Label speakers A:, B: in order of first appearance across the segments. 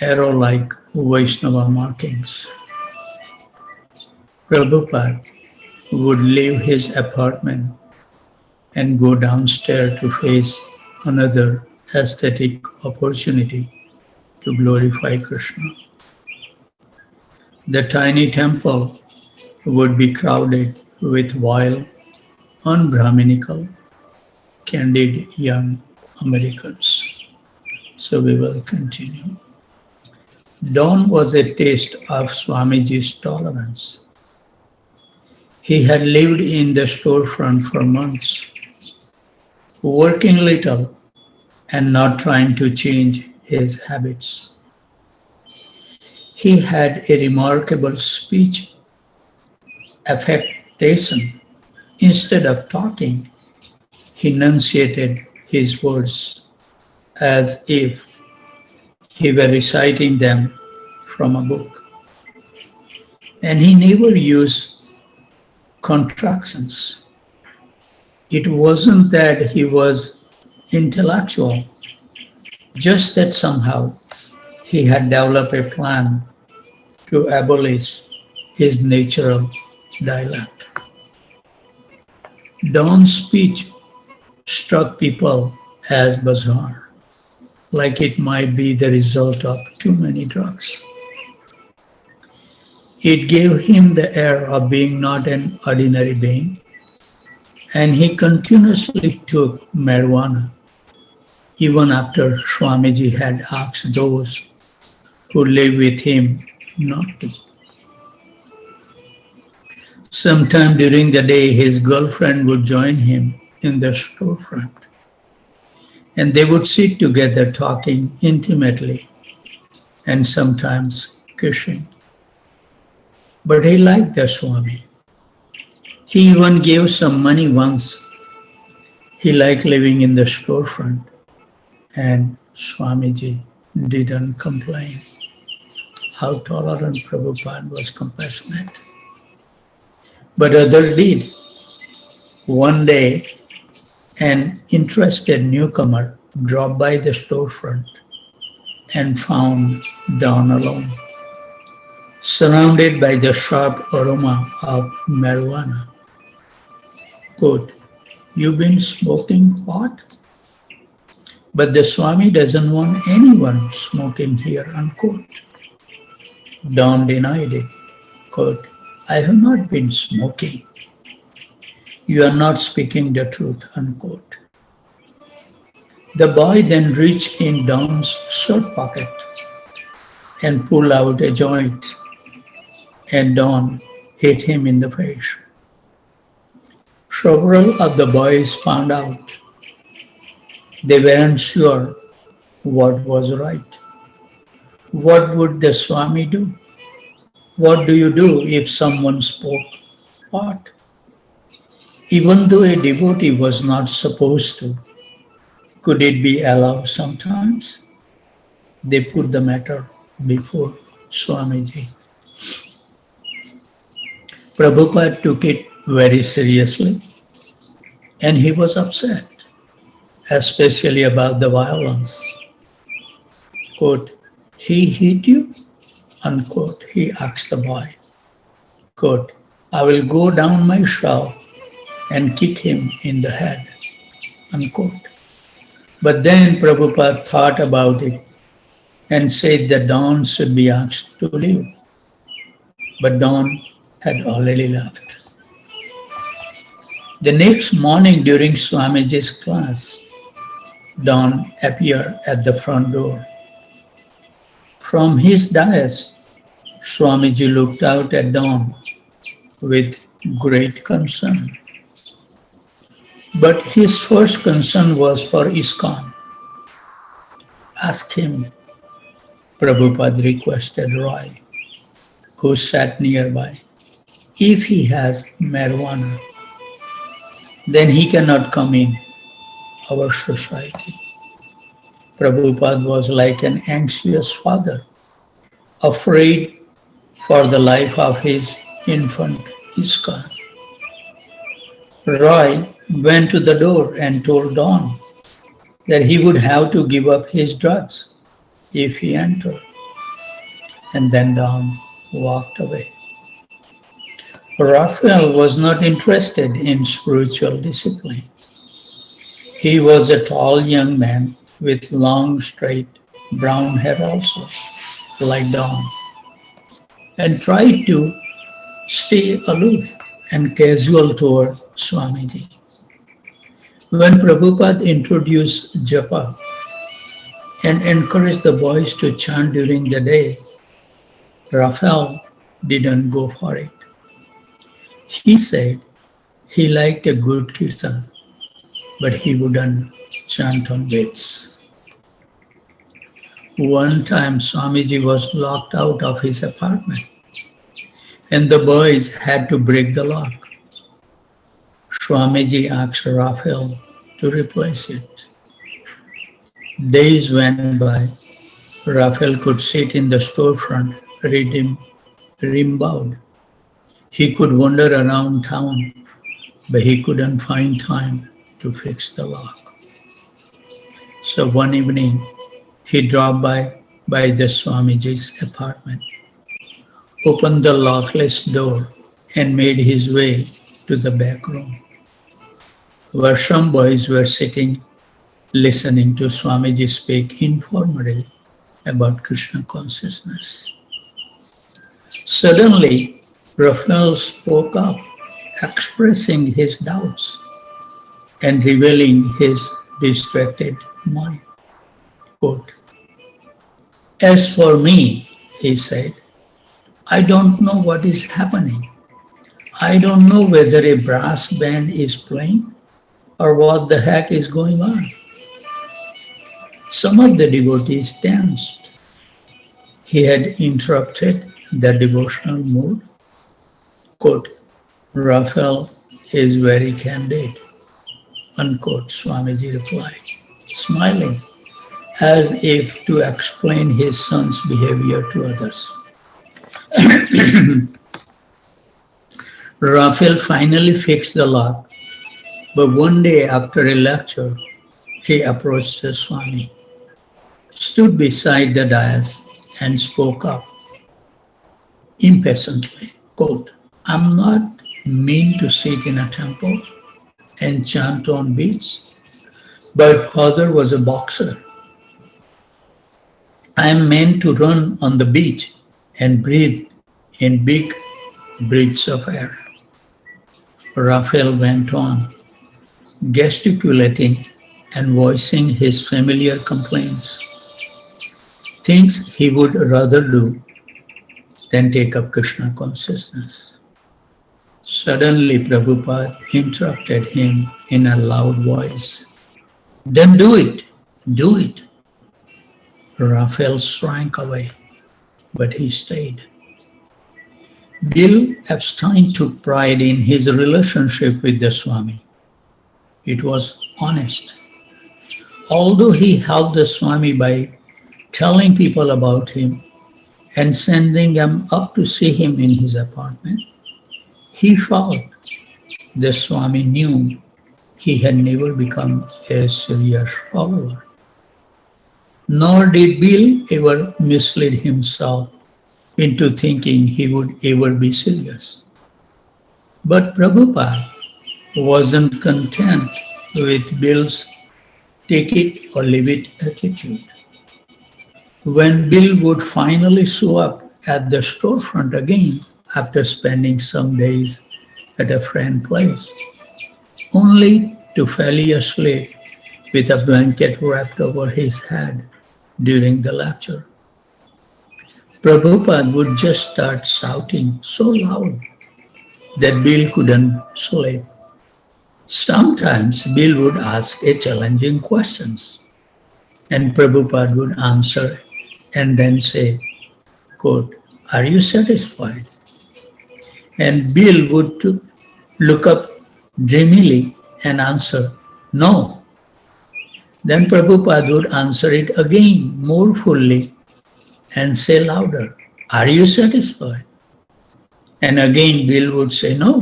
A: arrow-like Vaishnava markings. Prabhupada would leave his apartment and go downstairs to face another aesthetic opportunity to glorify Krishna. The tiny temple would be crowded with vile, unbrahminical, candid young Americans. So we will continue. Dawn was a taste of Swamiji's tolerance. He had lived in the storefront for months, working little and not trying to change his habits. He had a remarkable speech affectation. Instead of talking, he enunciated his words as if he were reciting them from a book. And he never used contractions. It wasn't that he was intellectual, just that somehow he had developed a plan to abolish his natural dialect. Don's speech struck people as bizarre, like it might be the result of too many drugs. It gave him the air of being not an ordinary being, and he continuously took marijuana, even after Swamiji had asked those who lived with him not to. Sometime during the day, his girlfriend would join him in the storefront, and they would sit together talking intimately and sometimes kissing. But he liked the Swami. He even gave some money once. He liked living in the storefront, and Swamiji didn't complain. How tolerant Prabhupada was, compassionate. But others did. One day, an interested newcomer dropped by the storefront and found Don alone, surrounded by the sharp aroma of marijuana. Quote, "You've been smoking pot?" But the Swami doesn't want anyone smoking here, unquote. Don denied it. Quote, "I have not been smoking. You are not speaking the truth," unquote. The boy then reached in Don's shirt pocket and pulled out a joint, and Don hit him in the face. Several of the boys found out. They weren't sure what was right. What would the Swami do? What do you do if someone spoke pot? Even though a devotee was not supposed to, could it be allowed sometimes? They put the matter before Swamiji. Prabhupada took it very seriously, and he was upset, especially about the violence. Quote, "He hit you?" Unquote. He asked the boy. Quote, "I will go down myself and kick him in the head." Unquote. But then Prabhupada thought about it and said that Don should be asked to leave. But Don had already left. The next morning during Swamiji's class, Don appeared at the front door. From his dais, Swamiji looked out at Don with great concern. But his first concern was for ISKCON. "Ask him," Prabhupada requested Roy, who sat nearby, "if he has marijuana. Then he cannot come in our society." Prabhupada was like an anxious father, afraid for the life of his infant ISKCON. Roy went to the door and told Don that he would have to give up his drugs if he entered. and then down, walked away. Raphael was not interested in spiritual discipline. He was a tall young man with long, straight brown hair also, like Dawn, and tried to stay aloof and casual toward Swamiji. When Prabhupada introduced japa and encouraged the boys to chant during the day, Raphael didn't go for it. He said he liked a good kirtan, but he wouldn't chant on beats. One time Swamiji was locked out of his apartment and the boys had to break the lock. Swamiji asked Raphael to replace it. Days went by. Raphael could sit in the storefront reading rimbound. He could wander around town, but he couldn't find time to fix the lock. So one evening, he dropped by the Swamiji's apartment, opened the lockless door, and made his way to the back room, where some boys were sitting listening to Swamiji speak informally about Krishna consciousness. Suddenly, Raphael spoke up, expressing his doubts and revealing his distracted mind. Quote, "As for me," he said, "I don't know what is happening. I don't know whether a brass band is playing or what the heck is going on." Some of the devotees danced. He had interrupted the devotional mood. Quote, "Raphael is very candid," unquote, Swamiji replied, smiling as if to explain his son's behavior to others. Raphael finally fixed the lock, but one day after a lecture, he approached the Swami, stood beside the dais, and spoke up impatiently. Quote, "I'm not meant to sit in a temple and chant on beats, but father was a boxer. I am meant to run on the beach and breathe in big breaths of air." Raphael went on, gesticulating and voicing his familiar complaints, things he would rather do than take up Krishna consciousness. Suddenly, Prabhupada interrupted him in a loud voice. "Then do it, do it." Raphael shrank away, but he stayed. Bill Epstein took pride in his relationship with the Swami. It was honest. Although he helped the Swami by telling people about him and sending them up to see him in his apartment, he felt the Swami knew he had never become a serious follower. Nor did Bill ever mislead himself into thinking he would ever be serious. But Prabhupada wasn't content with Bill's take it or leave it attitude. When Bill would finally show up at the storefront again after spending some days at a friend's place, only to fall asleep with a blanket wrapped over his head during the lecture, Prabhupada would just start shouting so loud that Bill couldn't sleep. Sometimes Bill would ask a challenging questions, and Prabhupada would answer and then say, quote, "Are you satisfied?" And Bill would look up dreamily and answer, "No." Then Prabhupada would answer it again more fully and say louder, "Are you satisfied?" And again Bill would say no.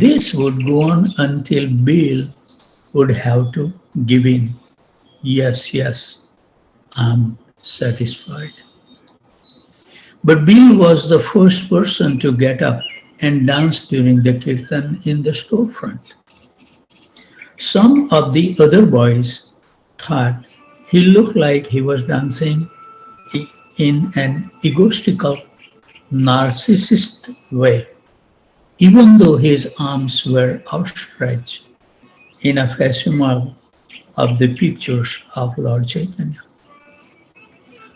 A: This would go on until Bill would have to give in. Yes, I'm satisfied. But Bill was the first person to get up and dance during the kirtan in the storefront. Some of the other boys thought he looked like he was dancing in an egotistical, narcissist way, even though his arms were outstretched in a facsimile of the pictures of Lord Chaitanya.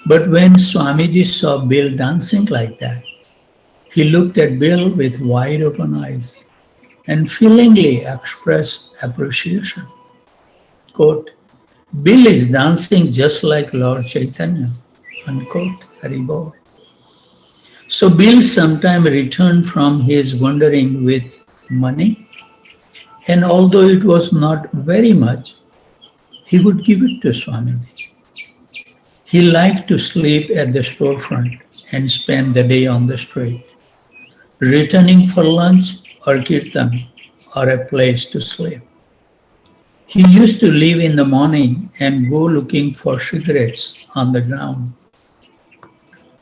A: But when Swamiji saw Bill dancing like that, he looked at Bill with wide open eyes and feelingly expressed appreciation. Quote, Bill is dancing just like Lord Chaitanya, unquote, Haribol. So Bill sometime returned from his wandering with money, and although it was not very much, he would give it to Swamiji. He liked to sleep at the storefront and spend the day on the street, returning for lunch or kirtan or a place to sleep. He used to leave in the morning and go looking for cigarettes on the ground.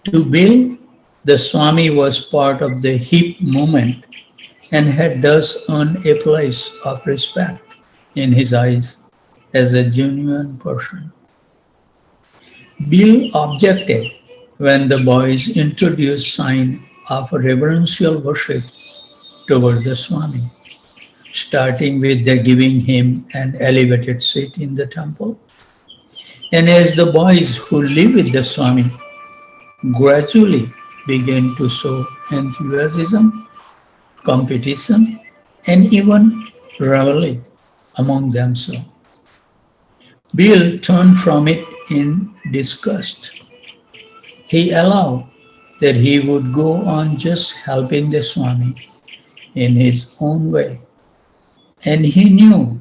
A: To Bill, the Swami was part of the hip movement and had thus earned a place of respect in his eyes as a genuine person. Bill objected when the boys introduced sign of reverential worship toward the Swami, starting with their giving him an elevated seat in the temple. And as the boys who live with the Swami gradually began to show enthusiasm, competition, and even rivalry among themselves, Bill turned from it in disgust. He allowed that he would go on just helping the Swami in his own way. And he knew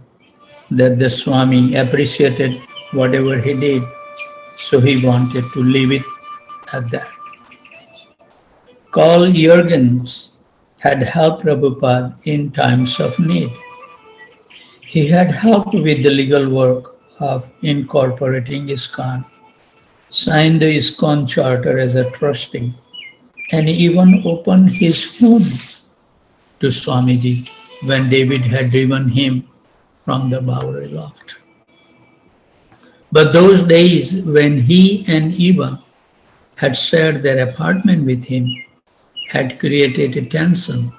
A: that the Swami appreciated whatever he did, so he wanted to leave it at that. Carl Jurgens had helped Prabhupada in times of need. He had helped with the legal work of incorporating ISKCON, signed the ISKCON charter as a trustee, and even opened his home to Swamiji when David had driven him from the Bowery loft. But those days when he and Eva had shared their apartment with him had created a tension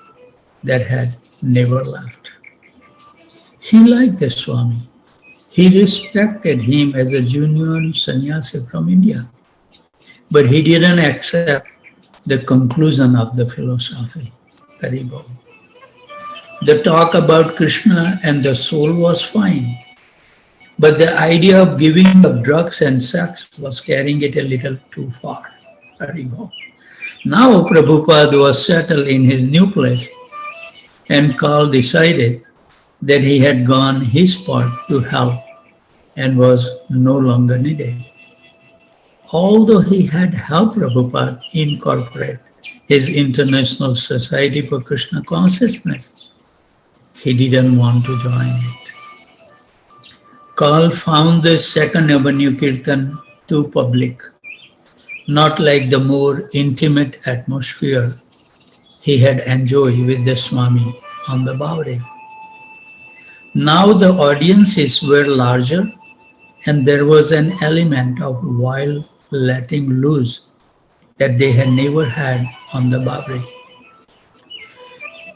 A: that had never left. He liked the Swami. He respected him as a genuine sannyasi from India, but he didn't accept the conclusion of the philosophy. Haribol. The talk about Krishna and the soul was fine, but the idea of giving up drugs and sex was carrying it a little too far. Haribol. Now Prabhupada was settled in his new place, and Carl decided that he had gone his part to help and was no longer needed. Although he had helped Prabhupada incorporate his International Society for Krishna Consciousness, he didn't want to join it. Carl found the Second Avenue Kirtan too public, not like the more intimate atmosphere he had enjoyed with the Swami on the Bowery. Now the audiences were larger and there was an element of wild letting loose that they had never had on the Bowery.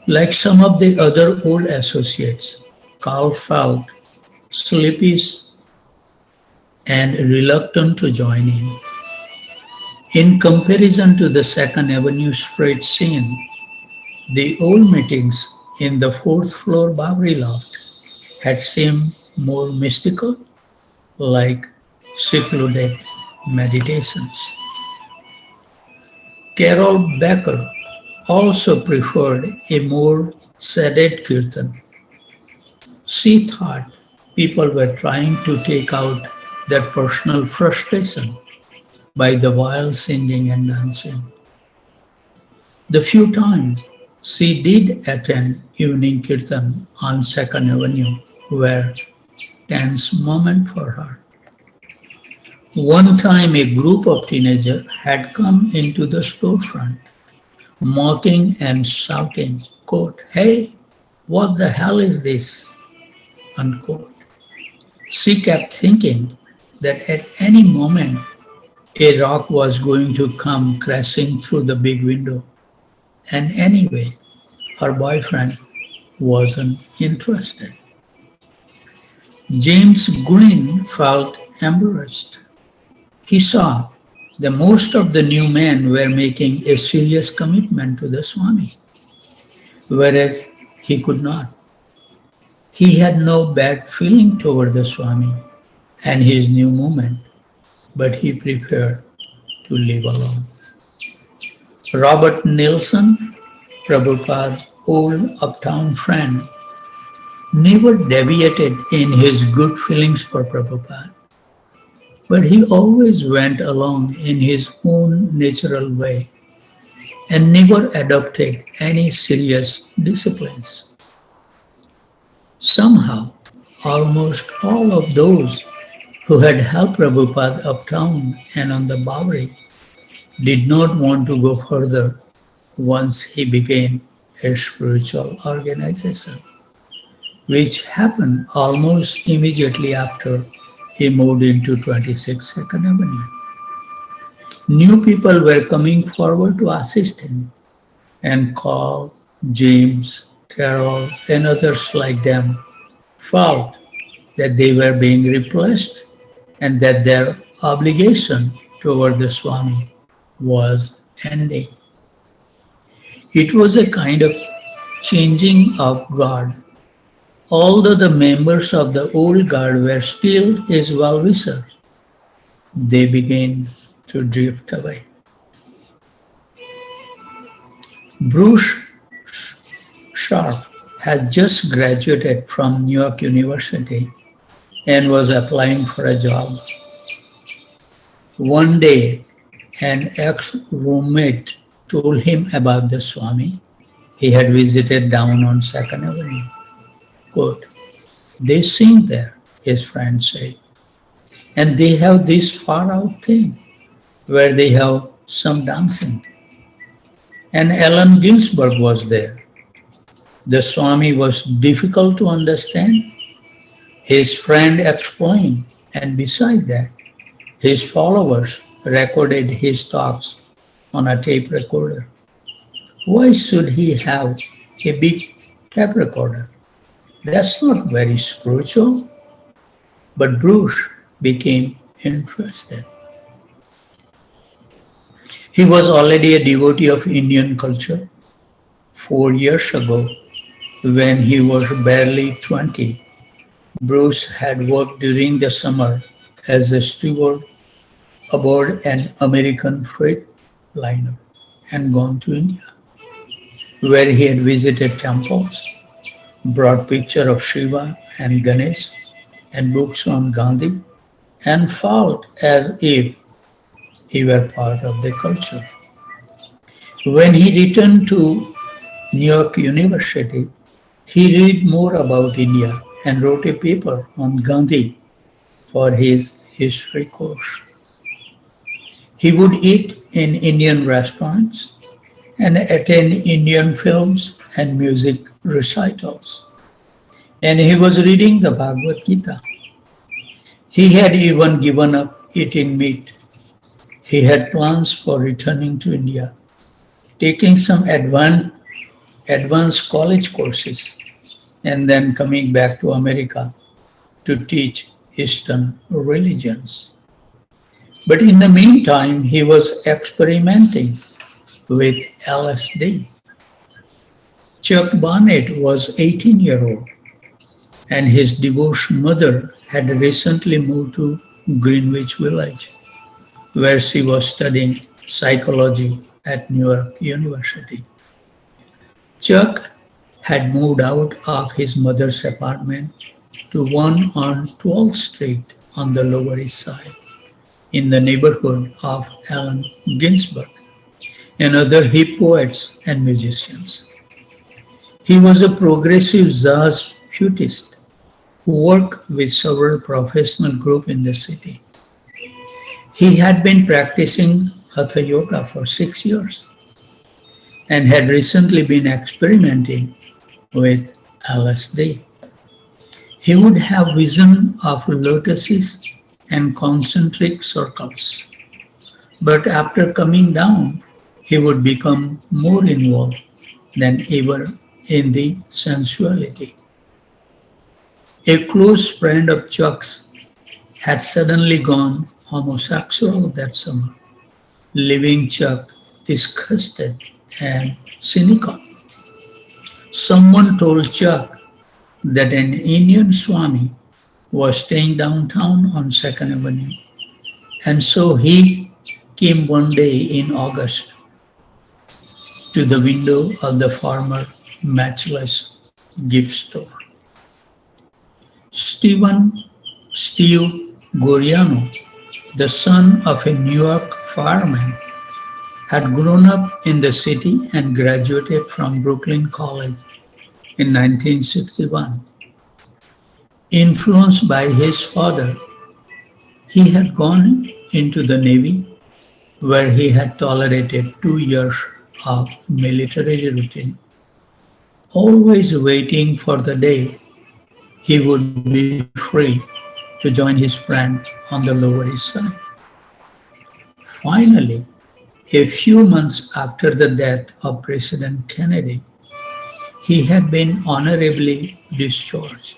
A: Like some of the other old associates, Carl felt sleepy and reluctant to join in. In comparison to the Second Avenue street scene, the old meetings in the fourth floor Bowery loft had seemed more mystical, like secluded meditations. Carol Becker also preferred a more sedate kirtan. She thought people were trying to take out their personal frustration by the wild singing and dancing. The few times she did attend evening kirtan on Second Avenue were tense moment for her. One time a group of teenagers had come into the storefront, mocking and shouting, quote, "Hey, what the hell is this?" Unquote. She kept thinking that at any moment a rock was going to come crashing through the big window. And anyway, her boyfriend wasn't interested. James Green felt embarrassed. He saw that most of the new men were making a serious commitment to the Swami, whereas he could not. He had no bad feeling toward the Swami and his new movement, but he preferred to live alone. Robert Nelson, Prabhupada's old uptown friend, never deviated in his good feelings for Prabhupada, but he always went along in his own natural way and never adopted any serious disciplines. Somehow, almost all of those who had helped Prabhupada uptown and on the Bowery did not want to go further once he began a spiritual organization, which happened almost immediately after he moved into 26 Second Avenue. New people were coming forward to assist him, and Carl, James, Carol, and others like them felt that they were being replaced and that their obligation toward the Swami was ending. It was a kind of changing of guard. Although the members of the old guard were still his well-wishers, they began to drift away. Bruce Sharp had just graduated from New York University and was applying for a job. One day, an ex-roommate told him about the Swami he had visited down on 2nd Avenue. Quote, "They sing there," his friend said, "and they have this far-out thing where they have some dancing." And Allen Ginsberg was there. The Swami was difficult to understand, his friend explained, and beside that, his followers recorded his talks on a tape recorder. Why should he have a big tape recorder? That's not very spiritual. But Bruce became interested. He was already a devotee of Indian culture. 4 years ago, when he was barely 20, Bruce had worked during the summer as a steward aboard an American freight liner and gone to India, where he had visited temples, brought pictures of Shiva and Ganesh and books on Gandhi, and felt as if he were part of the culture. When he returned to New York University, he read more about India and wrote a paper on Gandhi for his history course. He would eat in Indian restaurants and attend Indian films and music recitals. And he was reading the Bhagavad Gita. He had even given up eating meat. He had plans for returning to India, taking some advanced college courses, and then coming back to America to teach Eastern religions. But in the meantime, he was experimenting with LSD. Chuck Barnett was 18-year-old, and his divorced mother had recently moved to Greenwich Village, where she was studying psychology at New York University. Chuck had moved out of his mother's apartment to one on 12th Street on the Lower East Side, in the neighborhood of Allen Ginsberg and other hip poets and musicians. He was a progressive jazz flutist who worked with several professional groups in the city. He had been practicing Hatha Yoga for 6 years and had recently been experimenting with LSD. He would have vision of lotuses and concentric circles. But after coming down, he would become more involved than ever in the sensuality. A close friend of Chuck's had suddenly gone homosexual that summer, leaving Chuck disgusted and cynical. Someone told Chuck that an Indian Swami was staying downtown on 2nd Avenue, and so he came one day in August to the window of the former Matchless gift store. Steve Goriano, the son of a New York fireman, had grown up in the city and graduated from Brooklyn College in 1961. Influenced by his father, he had gone into the Navy, where he had tolerated 2 years of military routine, always waiting for the day he would be free to join his friends on the Lower East Side. Finally, a few months after the death of President Kennedy, he had been honorably discharged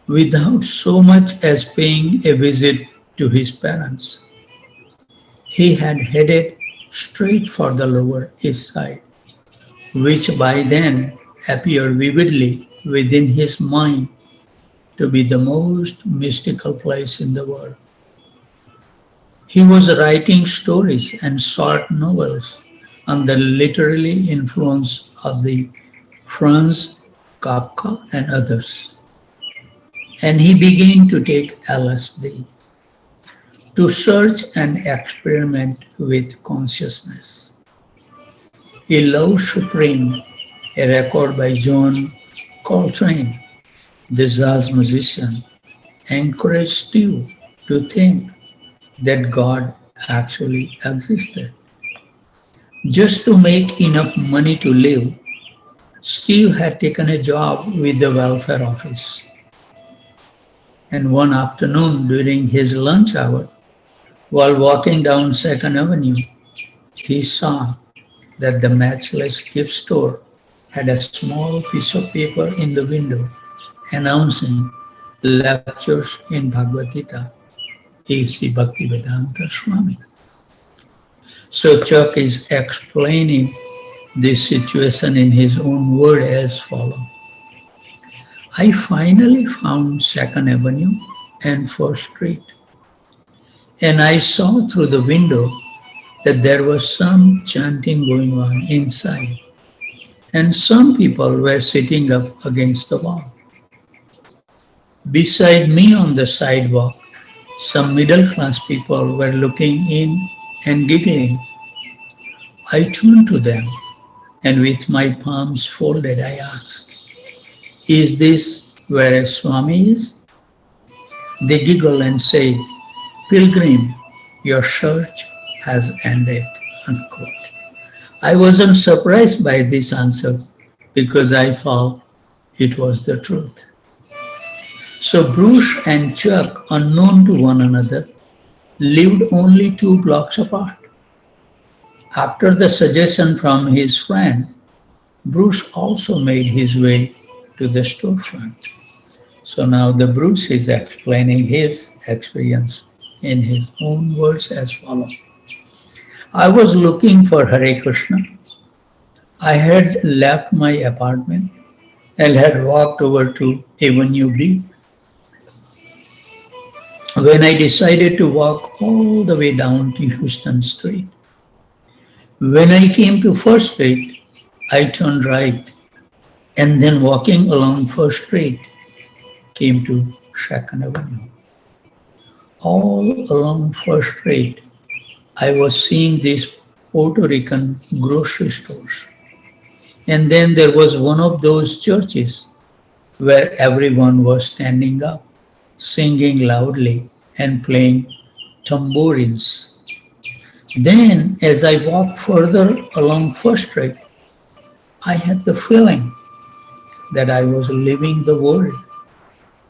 A: without so much as paying a visit to his parents. He had headed straight for the Lower East Side, which by then appeared vividly within his mind to be the most mystical place in the world. He was writing stories and short novels under literary influence of the Franz Kafka and others. And he began to take LSD to search and experiment with consciousness. A Love Supreme, a record by John Coltrane, the jazz musician, encouraged Steve to think that God actually existed. Just to make enough money to live, Steve had taken a job with the welfare office. And one afternoon during his lunch hour, while walking down 2nd Avenue, he saw that the Matchless gift store had a small piece of paper in the window announcing lectures in Bhagavad Gita, A.C. Bhaktivedanta Swami. So Chuck is explaining this situation in his own word as follows. I finally found 2nd Avenue and 1st Street, and I saw through the window that there was some chanting going on inside, and some people were sitting up against the wall. Beside me on the sidewalk, some middle-class people were looking in and giggling. I turned to them, and with my palms folded, I asked, is this where a Swami is? They giggled and said, Pilgrim, your search has ended, unquote. I wasn't surprised by this answer because I felt it was the truth. So Bruce and Chuck, unknown to one another, lived only 2 blocks apart. After the suggestion from his friend, Bruce also made his way to the storefront. So now the Bruce is explaining his experience in his own words as follows. I was looking for Hare Krishna. I had left my apartment and had walked over to Avenue B. When I decided to walk all the way down to Houston Street. When I came to 1st Street, I turned right, and then walking along 1st Street, came to 2nd Avenue. All along 1st Street, I was seeing these Puerto Rican grocery stores. And then there was one of those churches where everyone was standing up, singing loudly and playing tambourines. Then, as I walked further along First Street, I had the feeling that I was leaving the world,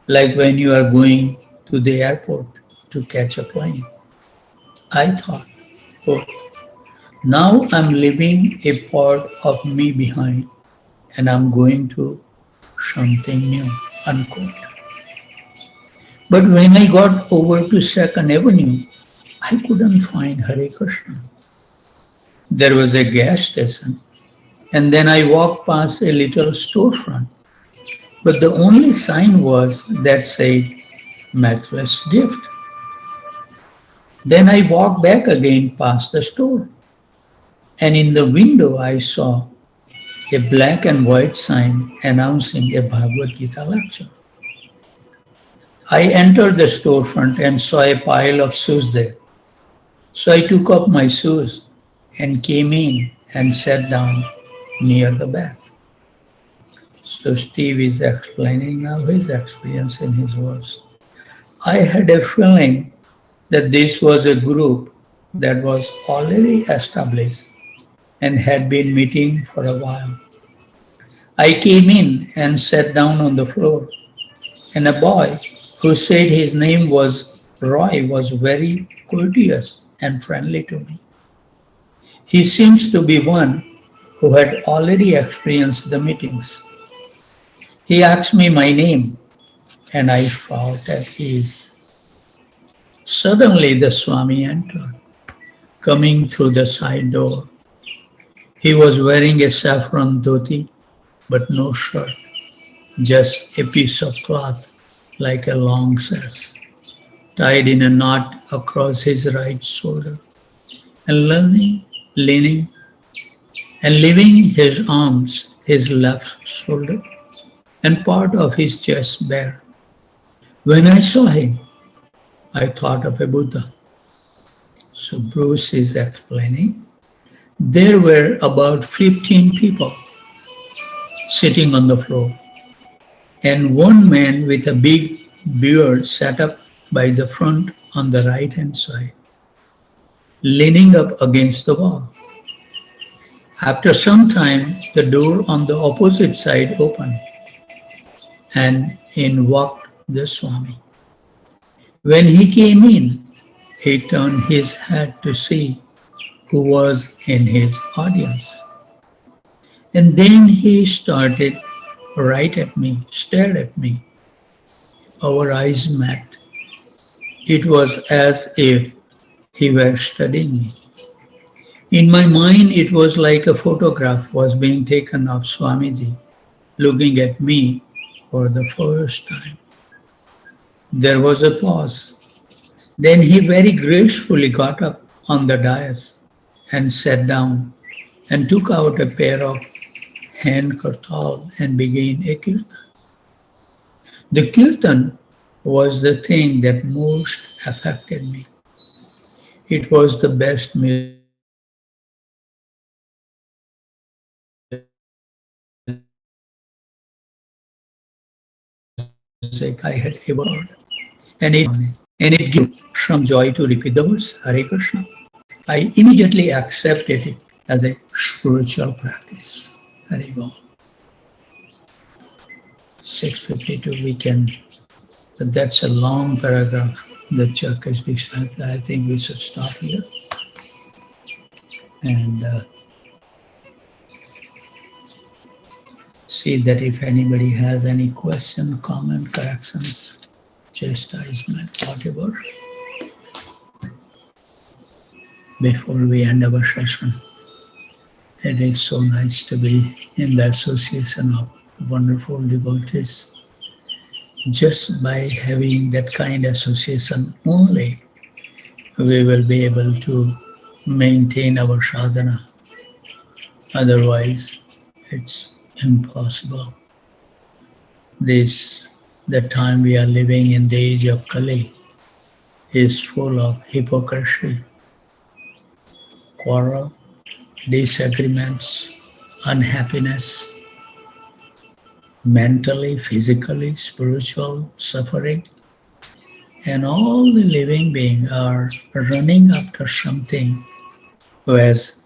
A: like when you are going to the airport to catch a plane. I thought, oh, now I'm leaving a part of me behind and I'm going to something new, unquote. But when I got over to Second Avenue, I couldn't find Hare Krishna. There was a gas station, and then I walked past a little storefront, but the only sign was that said matchless gift. Then I walked back again past the store, and in the window I saw a black and white sign announcing a Bhagavad Gita lecture. I entered the storefront and saw a pile of shoes there. So I took off my shoes and came in and sat down near the back. So Steve is explaining now his experience in his words. I had a feeling that this was a group that was already established and had been meeting for a while. I came in and sat down on the floor, and a boy who said his name was Roy was very courteous and friendly to me. He seems to be one who had already experienced the meetings. He asked me my name, and I felt at ease. Suddenly the Swami entered, coming through the side door. He was wearing a saffron dhoti, but no shirt, just a piece of cloth like a long sash, tied in a knot across his right shoulder, and leaning and leaving his arms, his left shoulder, and part of his chest bare. When I saw him, I thought of a Buddha. So Bruce is explaining. There were about 15 people sitting on the floor, and one man with a big beard sat up by the front on the right-hand side, leaning up against the wall. After some time, the door on the opposite side opened, and in walked the Swami. When he came in, he turned his head to see who was in his audience. And then he started right at me, stared at me. Our eyes met. It was as if he were studying me. In my mind, it was like a photograph was being taken of Swamiji, looking at me for the first time. There was a pause. Then he very gracefully got up on the dais and sat down and took out a pair of hand kartal and began a kirtan. The kirtan was the thing that most affected me. It was the best music I had ever heard. And it gave some joy to repeat the words, Hare Krishna. I immediately accepted it as a spiritual practice. Hare Krishna. 6:52 we can, but that's a long paragraph. The Chuck is decided. I think we should stop here. And see that if anybody has any question, comment, corrections, chastisement, whatever, before we end our session. It is so nice to be in the association of wonderful devotees. Just by having that kind of association only, we will be able to maintain our sadhana. Otherwise, it's impossible. The time we are living in the age of Kali is full of hypocrisy, quarrel, disagreements, unhappiness, mentally, physically, spiritual suffering. And all the living beings are running after something, as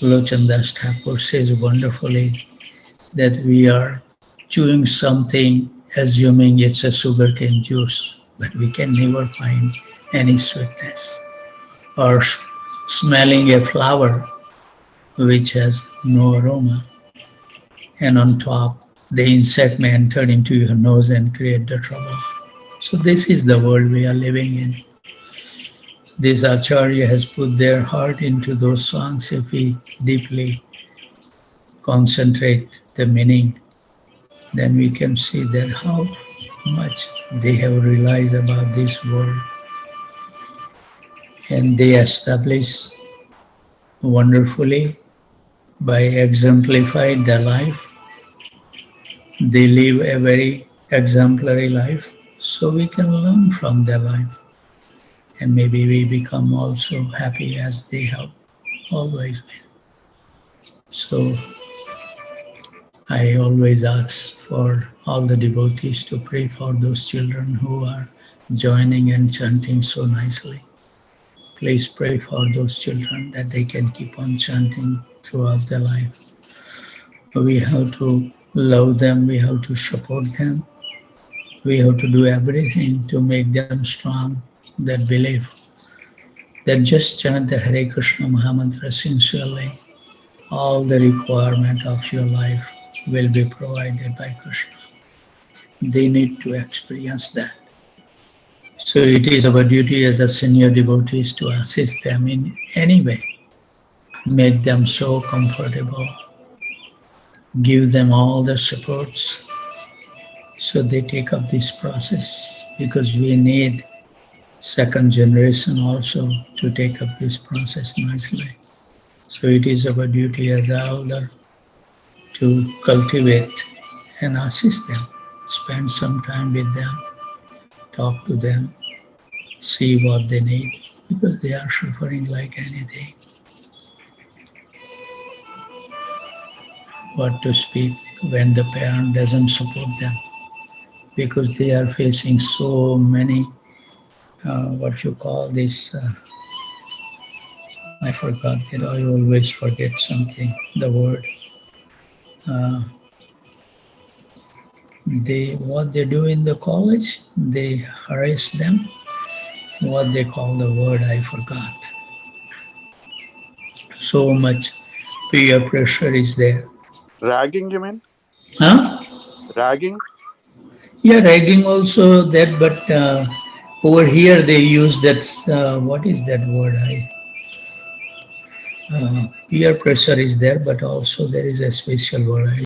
A: Lochandas Thakur says wonderfully, that we are chewing something assuming it's a sugarcane juice, but we can never find any sweetness. Or smelling a flower which has no aroma, and on top the insect may enter into your nose and create the trouble. So this is the world we are living in. This Acharya has put their heart into those songs. If we deeply concentrate the meaning, then we can see that how much they have realized about this world. And they establish wonderfully by exemplifying their life. They live a very exemplary life, so we can learn from their life. And maybe we become also happy as they have always been. So I always ask for all the devotees to pray for those children who are joining and chanting so nicely. Please pray for those children that they can keep on chanting throughout their life. We have to love them, we have to support them, we have to do everything to make them strong, that believe that just chant the Hare Krishna Mahamantra sincerely, all the requirement of your life will be provided by Krishna. They need to experience that. So it is our duty as a senior devotees to assist them in any way, make them so comfortable, give them all the supports so they take up this process, because we need second generation also to take up this process nicely. So it is our duty as an elder to cultivate and assist them, spend some time with them, talk to them, see what they need, because they are suffering like anything. What to speak when the parent doesn't support them, because they are facing so many, what you call this, I forgot it, I always forget something, the word. What they do in the college, they harass them. What they call the word, I forgot. So much peer pressure is there.
B: Ragging, you mean?
A: Huh?
B: Ragging?
A: Yeah, ragging also that, but over here they use that, what is that word? Peer pressure is there, but also there is a special word.